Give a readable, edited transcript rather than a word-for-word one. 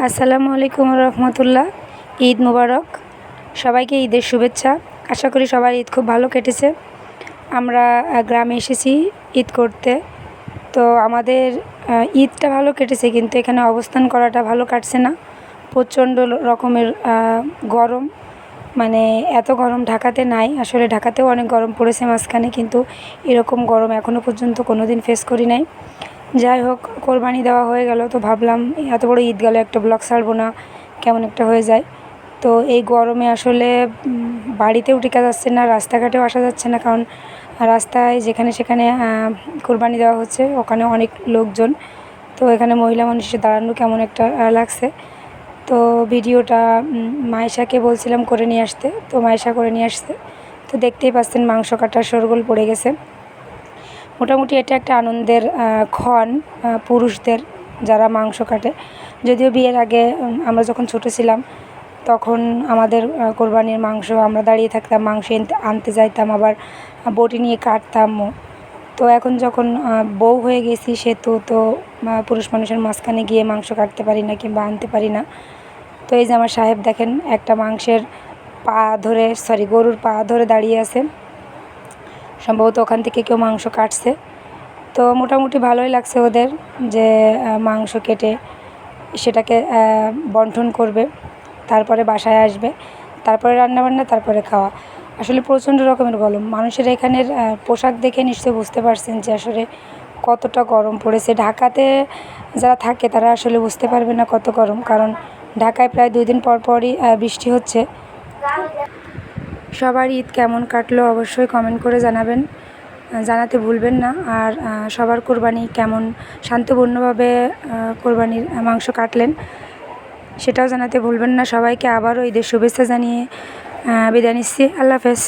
আসসালামু আলাইকুম রহমতুল্লাহ। ঈদ মুবারক। সবাইকে ঈদের শুভেচ্ছা। আশা করি সবার ঈদ খুব ভালো কেটেছে। আমরা গ্রামে এসেছি ঈদ করতে। তো আমাদের ঈদটা ভালো কেটেছে, কিন্তু এখানে অবস্থান করাটা ভালো কাটছে না। প্রচণ্ড রকমের গরম, মানে এত গরম ঢাকাতে নাই। আসলে ঢাকাতেও অনেক গরম পড়েছে মাঝখানে, কিন্তু এরকম গরম এখনও পর্যন্ত কোনো দিন ফেস করি নাই। যাই হোক, কোরবানি দেওয়া হয়ে গেল, তো ভাবলাম এত বড় ঈদ গেল, একটা ব্লগ ছাড়বো না, কেমন একটা হয়ে যায়। তো এই গরমে আসলে বাড়িতেও টিকা যাচ্ছে না, রাস্তাঘাটেও আসা যাচ্ছে না, কারণ রাস্তায় যেখানে সেখানে কোরবানি দেওয়া হচ্ছে, ওখানে অনেক লোকজন। তো এখানে মহিলা মানুষের দাঁড়ানো কেমন একটা লাগছে। তো ভিডিওটা মায়েশাকে বলছিলাম করে নিয়ে আসতে, তো মায়েশা করে নিয়ে আসছে। তো দেখতেই পাচ্ছেন মাংস কাটার শোরগোল পড়ে গেছে। মোটামুটি এটা একটা আনন্দের ক্ষণ পুরুষদের, যারা মাংস কাটে। যদিও বিয়ের আগে আমরা যখন ছোটো ছিলাম, তখন আমাদের কোরবানির মাংস আমরা দাঁড়িয়ে থাকতাম, মাংস আনতে যাইতাম, আবার বটি নিয়ে কাটতামও। তো এখন যখন বউ হয়ে গেছি, সেহেতু তো পুরুষ মানুষের মাঝখানে গিয়ে মাংস কাটতে পারি না কিংবা আনতে পারি না। তো এই যে আমার সাহেব দেখেন, একটা মাংসের পা ধরে, গরুর পা ধরে দাঁড়িয়ে আছে। সম্ভবত ওখান থেকে কেউ মাংস কাটছে। তো মোটামুটি ভালোই লাগছে ওদের, যে মাংস কেটে সেটাকে বন্টন করবে, তারপরে বাসায় আসবে, তারপরে রান্নাবান্না, তারপরে খাওয়া। আসলে প্রচণ্ড রকমের গরম। মানুষের এখানের পোশাক দেখে নিশ্চয়ই বুঝতে পারছেন যে আসলে কতটা গরম পড়েছে। ঢাকাতে যারা থাকে তারা আসলে বুঝতে পারবে না কত গরম, কারণ ঢাকায় প্রায় 2 দিন পর পরই বৃষ্টি হচ্ছে। সবার ঈদ কেমন কাটলো অবশ্যই কমেন্ট করে জানাতে ভুলবেন না। আর সবার কোরবানি কেমন শান্তপূর্ণভাবে কোরবানির মাংস কাটলেন সেটাও জানাতে ভুলবেন না। সবাইকে আবারও ঈদের শুভেচ্ছা জানিয়ে বিদায় নিচ্ছি। আল্লাহ হাফেজ।